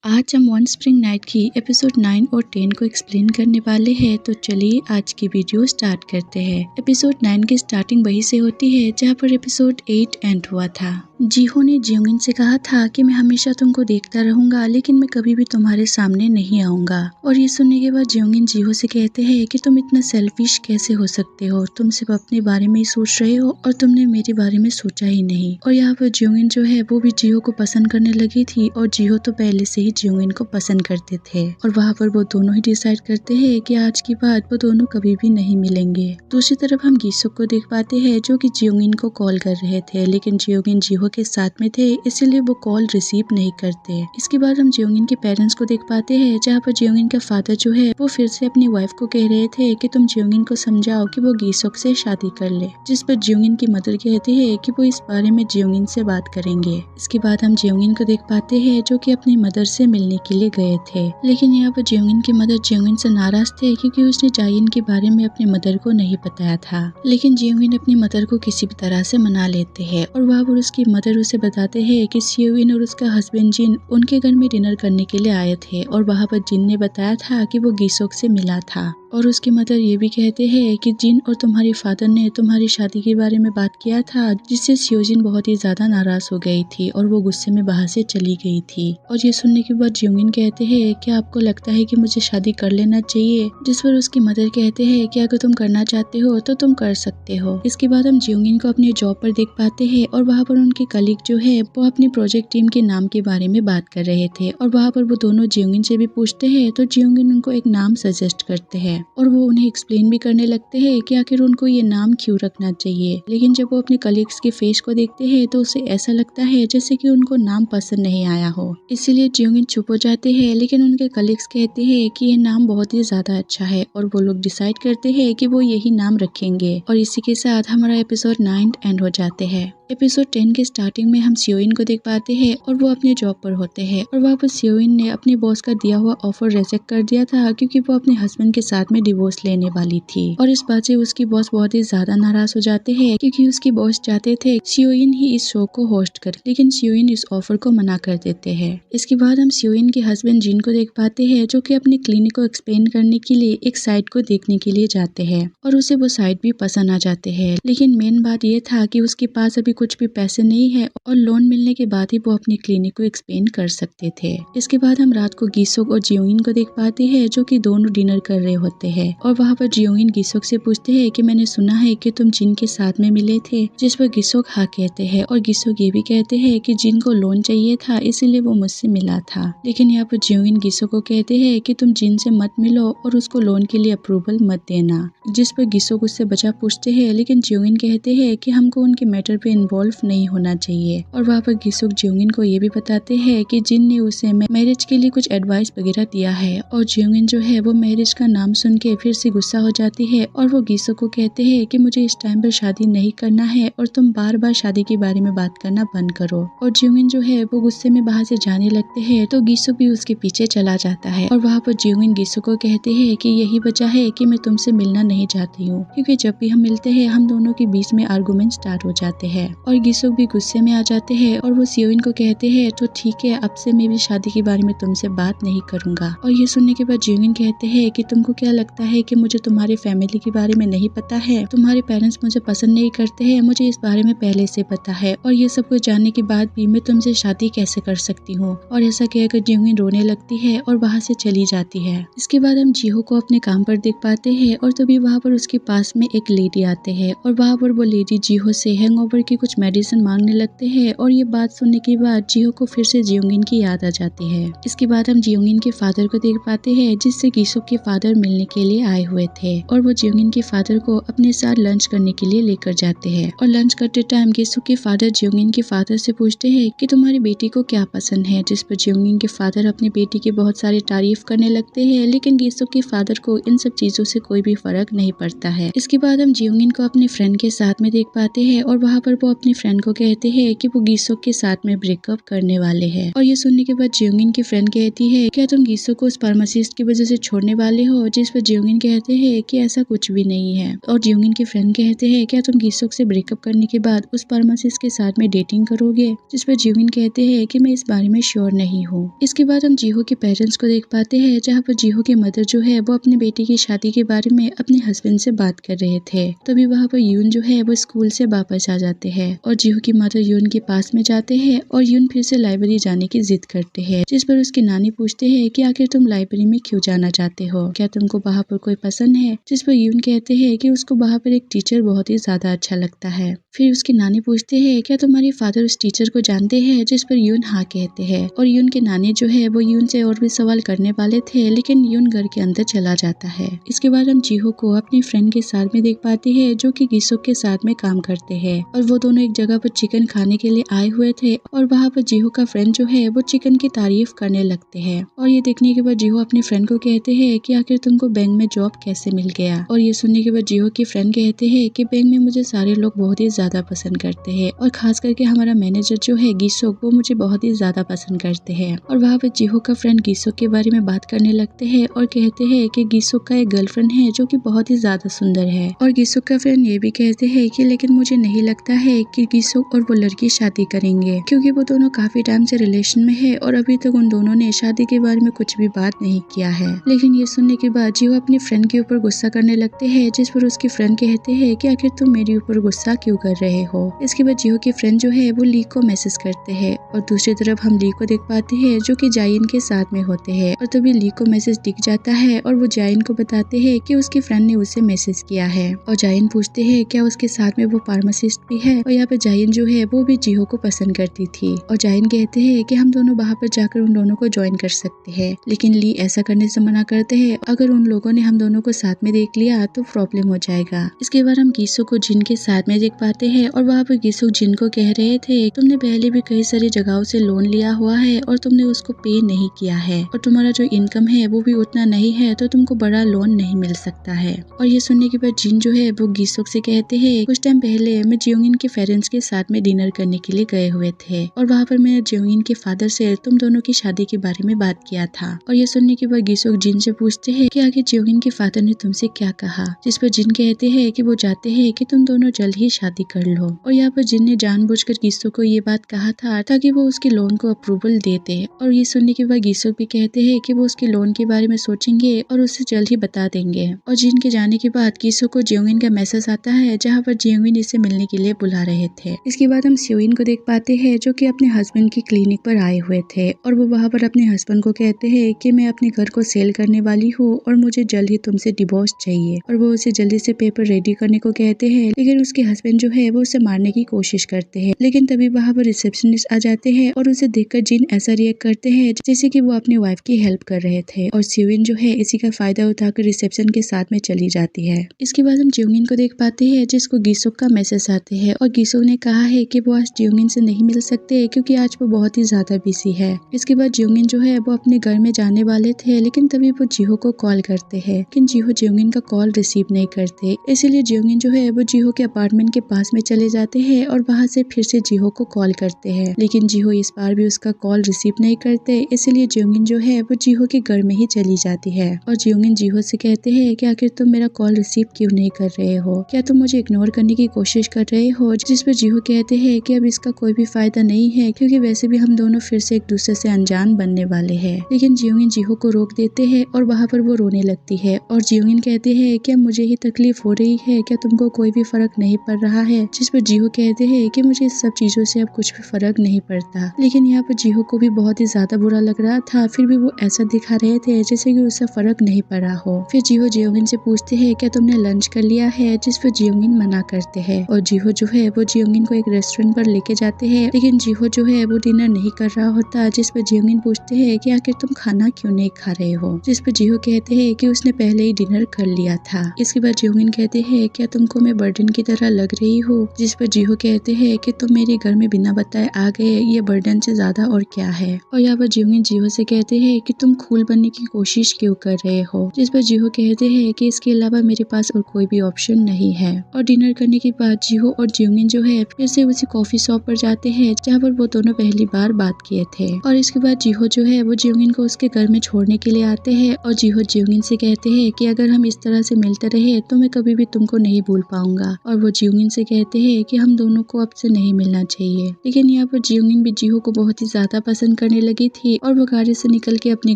आज हम one spring night की एपिसोड 9 और 10 को एक्सप्लेन करने वाले हैं। तो चलिए आज की वीडियो स्टार्ट करते हैं। एपिसोड 9 की स्टार्टिंग वहीं से होती है जहां पर एपिसोड 8 एंड हुआ था। जीहो ने जियोंगिन से कहा था कि मैं हमेशा तुमको देखता रहूंगा लेकिन मैं कभी भी तुम्हारे सामने नहीं आऊंगा। और ये सुनने के बाद जियोंगिन जीहो से कहते हैं कि तुम इतना सेल्फिश कैसे हो सकते हो, तुम सिर्फ अपने बारे में ही सोच रहे हो और तुमने मेरे बारे में सोचा ही नहीं। और यहाँ पर जियोंगिन जो है वो भी जीहो को पसंद करने लगी थी और जीहो तो पहले से ही जियोंगिन को पसंद करते थे। और वहाँ पर वो दोनों ही डिसाइड करते हैं कि आज के बाद वो दोनों कभी भी नहीं मिलेंगे। दूसरी तरफ हम गिसुक को देख पाते हैं जो कि जियोंगिन को कॉल कर रहे थे, लेकिन जियोंगिन जीहो के साथ में थे इसलिए वो कॉल रिसीव नहीं करते। इसके बाद हम जियोंगिन के पेरेंट्स को देख पाते हैं जहाँ पर जियोंगिन का फादर जो है वो फिर से अपनी वाइफ को कह रहे थे कि तुम जियोंगिन को समझाओ कि वो गिसुक से शादी कर ले, जिस पर जियोंगिन की मदर कहती है कि वो इस बारे में जियोंगिन से बात करेंगे। इसके बाद हम जियोंगिन को देख पाते हैं जो कि अपनी मदर से मिलने के लिए गए थे, लेकिन यहाँ पर जियोंगिन की मदर जियोंगिन से नाराज थे क्योंकि उसने जायिन के बारे में अपनी मदर को नहीं बताया था। लेकिन जियोंगिन अपनी मदर को किसी भी तरह से मना लेते हैं और वहाँ पर उसकी मदर उसे बताते हैं कि सियोइन और उसका हस्बैंड जिन उनके घर में डिनर करने के लिए आए थे और वहाँ पर जिन ने बताया था कि वो गिसुक से मिला था। और उसकी मदर ये भी कहते हैं कि जिन और तुम्हारी फादर ने तुम्हारी शादी के बारे में बात किया था, जिससे सियोजिन बहुत ही ज्यादा नाराज हो गई थी और वो गुस्से में बाहर से चली गई थी। और ये सुनने के बाद जियोंगिन कहते हैं कि आपको लगता है कि मुझे शादी कर लेना चाहिए, जिस पर उसकी मदर कहते हैं कि अगर तुम करना चाहते हो तो तुम कर सकते हो। इसके बाद हम जियोंगिन को अपने जॉब पर देख पाते हैं और वहाँ पर उनके कलीग जो है वो अपनी प्रोजेक्ट टीम के नाम के बारे में बात कर रहे थे और वहाँ पर वो दोनों जियोंगिन से भी पूछते हैं तो जियोंगिन उनको एक नाम सजेस्ट करते हैं और वो उन्हें एक्सप्लेन भी करने लगते हैं कि आखिर उनको ये नाम क्यों रखना चाहिए। लेकिन जब वो अपने कलीग्स के फेस को देखते हैं तो उसे ऐसा लगता है जैसे कि उनको नाम पसंद नहीं आया हो, इसीलिए जियोंगिन चुप हो जाते हैं। लेकिन उनके कलीग्स कहते हैं कि ये नाम बहुत ही ज्यादा अच्छा है और वो लोग डिसाइड करते हैं कि वो यही नाम रखेंगे। और इसी के साथ हमारा एपिसोड 9 एंड हो जाते हैं। एपिसोड 10 के स्टार्टिंग में हम सियोइन को देख पाते हैं और वो अपने जॉब पर होते हैं और वहाँ पर सियोइन ने अपने बॉस का दिया हुआ ऑफर रिजेक्ट कर दिया था क्योंकि वो अपने हस्बैंड के साथ में डिवोर्स लेने वाली थी। और इस बात से उसकी बॉस बहुत ही ज्यादा नाराज हो जाते हैं क्योंकि उसकी बॉस चाहते थे सियोइन ही इस शो को होस्ट करे, लेकिन सियोइन इस ऑफर को मना कर देते हैं। इसके बाद हम सियोइन के हस्बैंड जिन को देख पाते हैं जो कि अपने क्लिनिक को एक्सप्लेन करने के लिए एक साइट को देखने के लिए जाते हैं और उसे वो साइट भी पसंद आ जाते हैं। लेकिन मेन बात ये था कि उसके पास अभी कुछ भी पैसे नहीं है और लोन मिलने के बाद ही वो अपनी क्लिनिक को एक्सपेंड कर सकते थे। इसके बाद हम रात को गिसुक और जियोंगिन को देख पाते हैं जो कि दोनों डिनर कर रहे होते हैं और वहाँ पर जियोंगिन गिसुक से पूछते हैं कि मैंने सुना है कि तुम जिन के साथ में मिले थे, जिस पर गिसुक हाँ कहते हैं और गिसुक ये भी कहते हैं कि जिन को लोन चाहिए था इसीलिए वो मुझसे मिला था। लेकिन यहाँ पर जियोंगिन गिसुक को कहते हैं कि तुम जिन से मत मिलो और उसको लोन के लिए अप्रूवल मत देना, जिस पर गिसुक उससे बचा पूछते हैं। लेकिन जियोंगिन कहते हैं कि हमको उनके मैटर पे इन्वॉल्व नहीं होना चाहिए। और वहाँ पर गिसुक जियोंगिन को ये भी बताते हैं कि जिन ने उसे मैरिज के लिए कुछ एडवाइस वगैरह दिया है और जियोंगिन जो है वो मैरिज का नाम सुन के फिर से गुस्सा हो जाती है और वो गिसुक को कहते हैं कि मुझे इस टाइम पर शादी नहीं करना है और तुम बार बार शादी के बारे में बात करना बंद करो। और जियोंगिन जो है वो गुस्से में बाहर से जाने लगते हैं तो गिसुक भी उसके पीछे चला जाता है और वहाँ पर जियोंगिन गिसुक को कहते हैं कि यही वजह है कि मैं तुमसे मिलना नहीं चाहती हूँ, क्योंकि जब भी हम मिलते हैं हम दोनों के बीच में आर्गुमेंट स्टार्ट हो जाते हैं। और गिसुक भी गुस्से में आ जाते हैं और वो सियोइन को कहते हैं तो ठीक है, अब से मैं भी शादी के बारे में तुमसे बात नहीं करूंगा। और ये सुनने के बाद जियोंगिन कहते हैं कि तुमको क्या लगता है कि मुझे तुम्हारे फैमिली के बारे में नहीं पता है, तुम्हारे पेरेंट्स मुझे पसंद नहीं करते हैं, मुझे इस बारे में पहले से पता है और ये सब कुछ जानने के बाद भी मैं तुमसे शादी कैसे कर सकती हूँ। और ऐसा कहकर जियोंगिन रोने लगती है और वहाँ से चली जाती है। इसके बाद हम जीहो को अपने काम पर देख पाते हैं और तभी वहाँ पर उसके पास में एक लेडी आते हैं और वहाँ पर वो लेडी जीहो से हैंगओवर की कुछ मेडिसिन मांगने लगते हैं। और ये बात सुनने के बाद जीहो को फिर से जियोंगिन की याद आ जाती है। इसके बाद हम जियोंगिन के फादर को देख पाते हैं जिससे गिसुक के फादर मिलने के लिए आए हुए थे और वो जियोंगिन के फादर को अपने साथ लंच करने के लिए लेकर जाते हैं। और लंच करते टाइम गिसुक के फादर जियोंगिन के फादर से पूछते हैं कि तुम्हारी बेटी को क्या पसंद है, जिस पर जियोंगिन के फादर अपनी बेटी की बहुत सारी तारीफ करने लगते हैं। लेकिन गिसुक के फादर को इन सब चीजों से कोई भी फर्क नहीं पड़ता है। इसके बाद हम जियोंगिन को अपने फ्रेंड के साथ में देख पाते हैं और वहाँ पर वो वो अपनी फ्रेंड को कहते हैं कि वो गीसुक के साथ में ब्रेकअप करने वाले हैं। और ये सुनने के बाद जियोंगिन की फ्रेंड कहती है क्या तुम गीसुक को उस फार्मासिस्ट की वजह से छोड़ने वाले हो, जिस पर जियोंगिन कहते हैं कि ऐसा कुछ भी नहीं है। और जियोंगिन की फ्रेंड कहते हैं क्या तुम गीसुक से ब्रेकअप करने के बाद उस फार्मासिस्ट के साथ में डेटिंग करोगे, जिस पर जियोंगिन कहते हैं कि मैं इस बारे में श्योर नहीं हूँ। इसके बाद हम जीहो के पेरेंट्स को देख पाते हैं, जहाँ पर जीहो की मदर जो है वो अपने बेटी की शादी के बारे में अपने हस्बैंड से बात कर रहे थे। तभी वहाँ पर यून जो है वो स्कूल से वापस आ जाते हैं और जीहो की मदर यून के पास में जाते हैं और यून फिर से लाइब्रेरी जाने की जिद करते हैं, जिस पर उसकी नानी पूछते हैं कि आखिर तुम लाइब्रेरी में क्यों जाना चाहते हो, क्या तुमको वहाँ पर कोई पसंद है, जिस पर यून कहते हैं कि उसको वहाँ पर एक टीचर बहुत ही ज्यादा अच्छा लगता है। फिर उसकी नानी पूछते हैं क्या तुम्हारे फादर उस टीचर को जानते हैं, जिस पर यून हाँ कहते हैं। और यून के नानी जो है वो यून से और भी सवाल करने वाले थे, लेकिन यून घर के अंदर चला जाता है। इसके बाद हम जीहो को अपनी फ्रेंड के साथ में देख पाते हैं, जो कि गीसुक के साथ में काम करते हैं और वो दोनों एक जगह पर चिकन खाने के लिए आए हुए थे और वहाँ पर जीहो का फ्रेंड जो है वो चिकन की तारीफ करने लगते हैं। और ये देखने के बाद जीहो अपनी फ्रेंड को कहते हैं कि आखिर तुमको बैंक में जॉब कैसे मिल गया। और ये सुनने के बाद जीहो की फ्रेंड कहते हैं कि बैंक में मुझे सारे लोग बहुत ही ज्यादा पसंद करते हैं और खास करके हमारा मैनेजर जो है गीसुक वो मुझे बहुत ही ज्यादा पसंद करते हैं। और वहाँ पर जीहो का फ्रेंड गीसुक के बारे में बात करने लगते हैं और कहते हैं कि गीसुक का एक गर्लफ्रेंड है जो कि बहुत ही ज्यादा सुंदर है। और गीसुक का फ्रेंड ये भी कहते हैं कि लेकिन मुझे नहीं लगता है कि गीसुक और वो लड़की शादी करेंगे, क्योंकि वो दोनों काफी टाइम से रिलेशन में है और अभी तक उन दोनों ने शादी के बारे में कुछ भी बात नहीं किया है। लेकिन ये सुनने के बाद जीहो अपनी फ्रेंड के ऊपर गुस्सा करने लगते हैं, जिस पर उसकी फ्रेंड कहते हैं कि आखिर तुम मेरे ऊपर गुस्सा क्यों कर रहे हो। इसके बाद जीहो की फ्रेंड जो है वो ली को मैसेज करते हैं और दूसरी तरफ हम ली को देख पाते हैं जो कि जाइन के साथ में होते हैं। और तभी ली को मैसेज दिख जाता है और वो जाइन को बताते हैं कि उसकी फ्रेंड ने उसे मैसेज किया है। और जाइन पूछते हैं क्या उसके साथ में वो फार्मासिस्ट भी है। और यहाँ पे जाइन जो है वो भी जीहो को पसंद करती थी और जाइन कहते हैं कि हम दोनों वहाँ पर जाकर उन दोनों को ज्वाइन कर सकते हैं, लेकिन ली ऐसा करने से मना करते हैं। अगर उन लोगों ने हम दोनों को साथ में देख लिया तो प्रॉब्लम हो जाएगा। इसके बाद हम गीसुक को जिन के साथ में देख पाते हैं और वहाँ पर गीसुक जिन को कह रहे थे तुमने पहले भी कई सारी जगहों से लोन लिया हुआ है और तुमने उसको पे नहीं किया है और तुम्हारा जो इनकम है वो भी उतना नहीं है, तो तुमको बड़ा लोन नहीं मिल सकता है। और ये सुनने के बाद जिन जो है वो गीसुक से कहते हैं कुछ टाइम पहले मैं जियोंगिन के पेरेंट्स के साथ में डिनर करने के लिए गए हुए थे और वहाँ पर मैंने जियोंगिन के फादर से तुम दोनों की शादी के बारे में बात किया था। और ये सुनने के बाद गीसुक जिन से पूछते हैं कि आखिर जियोंगिन के फादर ने तुमसे क्या कहा, जिस पर जिन कहते हैं कि वो चाहते हैं कि तुम दोनों जल्द ही शादी कर लो। और यहाँ पर जिन ने जानबूझकर गीसुक को ये बात कहा था ताकि वो उसके लोन को अप्रूवल देते। और ये सुनने के बाद गीसुक भी कहते हैं कि वो उसके लोन के बारे में सोचेंगे और उसे जल्द ही बता देंगे। और जिन के जाने के बाद गीसुक को जियोंगिन का मैसेज आता है जहाँ पर जियोंगिन इसे मिलने के लिए बुला रहे थे। इसके बाद हम सियोइन को देख पाते हैं जो कि अपने हस्बैंड की क्लिनिक पर आए हुए थे और वो वहाँ पर अपने हस्बैंड को कहते हैं कि मैं अपने घर को सेल करने वाली हूँ और मुझे जल्द ही तुमसे डिवोर्स चाहिए। और वो उसे जल्दी से पेपर रेडी करने को कहते हैं, लेकिन उसके हस्बैंड जो है वो उसे मारने की कोशिश करते हैं। लेकिन तभी वहाँ पर रिसेप्शनिस्ट आ जाते हैं और उसे देखकर जिन ऐसा रिएक्ट करते हैं जैसे कि वो अपनी वाइफ की हेल्प कर रहे थे। और सियोइन जो है इसी का फायदा उठाकर रिसेप्शन के साथ में चली जाती है। इसके बाद हम जियोंगिन को देख पाते हैं जिसको गीसुक का मैसेज आते हैं और गीसुक ने कहा है कि वो आज जियोंगिन से नहीं मिल सकते क्योंकि आज वो बहुत ही ज्यादा बिजी है। इसके बाद जियोंगिन जो है वो अपने घर में जाने वाले थे, लेकिन तभी वो जीहो को कॉल करते हैं, लेकिन जीहो जियोंगिन का कॉल रिसीव नहीं करते। इसीलिए जियोंगिन जो है वो जीहो के अपार्टमेंट के पास में चले जाते हैं और वहाँ से फिर से जीहो को कॉल करते हैं, लेकिन जीहो इस बार भी उसका कॉल रिसीव नहीं करते। इसीलिए जियोंगिन जो है वो जीहो के घर में ही चली जाती है और जियोंगिन जीहो से कहते हैं कि आखिर तुम मेरा कॉल रिसीव क्यों नहीं कर रहे हो, क्या तुम मुझे इग्नोर करने की कोशिश कर रहे हो। जिस पर जीहो कहते हैं कि अब इसका कोई भी फायदा नहीं है क्योंकि वैसे भी हम दोनों फिर से एक दूसरे से अनजान बनने वाले हैं। लेकिन जियोंगिन जीहो को रोक देते हैं और वहाँ पर वो रोने लगती है और जियोंगिन कहते हैं कि अब मुझे ही तकलीफ हो रही है, क्या तुमको कोई भी फर्क नहीं पड़ रहा है। जिस पर जीहो कहते हैं कि मुझे इस सब चीजों से अब कुछ भी फर्क नहीं पड़ता। लेकिन यहाँ पर जीहो को भी बहुत ही ज्यादा बुरा लग रहा था, फिर भी वो ऐसा दिखा रहे थे जैसे कि उससे फर्क नहीं पड़ा हो। फिर जीहो जियोंगिन से पूछते हैं क्या तुमने लंच कर लिया है, जिस पर जियोंगिन मना करते हैं और जीहो जो है वो जियोंगिन को एक रेस्टोरेंट पर लेके जाते हैं, लेकिन जीहो जो है वो डिनर नहीं कर रहा होता। जिस पर जियोंगिन पूछते हैं कि आखिर तुम खाना क्यों नहीं खा रहे हो, जिस पर जीहो कहते हैं कि उसने पहले ही डिनर कर लिया था। इसके बाद जियोंगिन कहते हैं क्या तुमको मैं बर्डन की तरह लग रही हो, जिस पर जीहो कहते हैं कि तुम मेरे घर में बिना बताए आ गए, ये बर्डन से ज्यादा और क्या है। और यहाँ पर जियोंगिन जीहो से कहते हैं कि तुम कूल बनने की कोशिश क्यों कर रहे हो, जिस पर जीहो कहते हैं कि इसके अलावा मेरे पास और कोई भी ऑप्शन नहीं है। और डिनर करने के बाद जीहो और जियोंगिन जो है फिर से उसी कॉफी शॉप पर जाते हैं जहाँ पर वो दोनों पहली बार बात किए थे। और इसके बाद जीहो जो है वो जियोंगिन को उसके घर में छोड़ने के लिए आते हैं और जीहो जियोंगिन से कहते हैं कि अगर हम इस तरह से मिलते रहे तो मैं कभी भी तुमको नहीं भूल पाऊंगा। और वो जियोंगिन से कहते हैं कि हम दोनों को अब से नहीं मिलना चाहिए। लेकिन यहाँ पर जियोंगिन भी जीहो को बहुत ही ज्यादा पसंद करने लगी थी और वो गाड़ी से निकल के अपने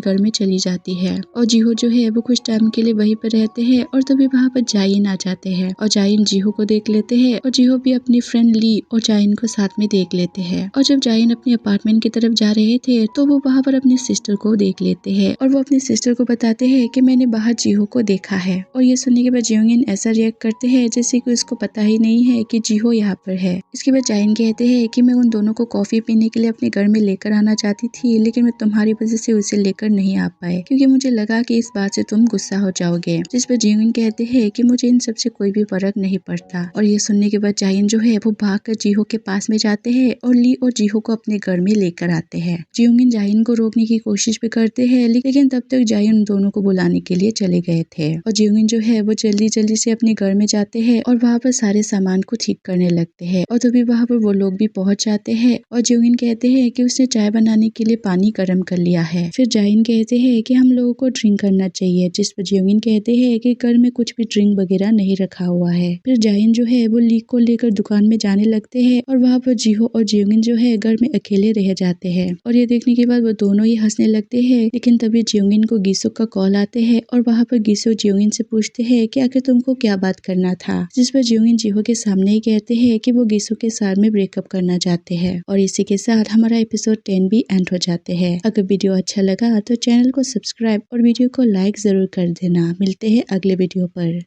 घर में चली जाती है। और जीहो जो है वो कुछ टाइम के लिए वहीं पर रहते हैं और तभी वहाँ पर जाइन आ जाते हैं और जाइन जीहो को देख लेते हैं और जीहो भी अपनी फ्रेंड ली और जाइन को साथ में देख लेते हैं। और जब जाइन अपने अपार्टमेंट की तरफ जा रहे थे तो वो वहाँ पर अपनी सिस्टर को देख लेते हैं और वो अपनी सिस्टर को बताते हैं कि मैंने बाहर जीहो को देखा है। और ये सुनने के बाद जियोंगिन ऐसा रिएक्ट करते हैं जैसे कि उसको पता ही नहीं है कि जीहो यहाँ पर है। इसके बाद जाइन कहते हैं कि मैं उन दोनों को कॉफी पीने के लिए अपने घर में लेकर आना चाहती थी, लेकिन मैं तुम्हारी वजह से उसे लेकर नहीं आ पाए क्योंकि मुझे लगा कि इस बात से तुम गुस्सा हो जाओगे। जिस पर जियोंगिन कहते हैं कि मुझे इन सबसे कोई भी फर्क नहीं पड़ता। और ये सुनने के बाद जाइन जो है वो भागकर जीहो के पास में जाते हैं और ली और जीहो को अपने घर में लेकर आते हैं। जियोंगिन जाइन को रोकने की कोशिश भी करते हैं लेकिन तब तक जाइन दोनों को बुलाने के लिए चले गए थे। और जियोंगिन जो है वो जल्दी जल्दी से अपने घर में जाते हैं और वहाँ पर सारे सामान को ठीक करने लगते हैं। और तभी वहाँ पर वो लोग भी पहुंच जाते हैं और जियोंगिन कहते हैं कि उसने चाय बनाने के लिए पानी गर्म कर लिया है। फिर जाइन कहते हैं कि हम लोगों को ड्रिंक करना चाहिए, जिस पर जियोंगिन कहते हैं कि घर में कुछ भी ड्रिंक वगैरह नहीं रखा हुआ है। फिर जाइन जो है वो ली को लेकर दुकान में जाने लगते हैं और वहाँ पर जीहो और जियोंगिन जो है घर में अकेले रह जाते हैं। और ये देखने के बाद वो दोनों ही हंसने लगते हैं। लेकिन तभी जियोंगिन को गिसुक का कॉल आते हैं और वहाँ पर गिसुक जियोंगिन से पूछते हैं कि आखिर तुमको क्या बात करना था, जिस पर जियोंगिन जीहो के सामने ही कहते हैं कि वो गिसुक के साथ में ब्रेकअप करना चाहते हैं। और इसी के साथ हमारा एपिसोड 10 भी एंड हो जाते हैं। अगर वीडियो अच्छा लगा तो चैनल को सब्सक्राइब और वीडियो को लाइक जरूर कर देना। मिलते हैं अगले वीडियो पर।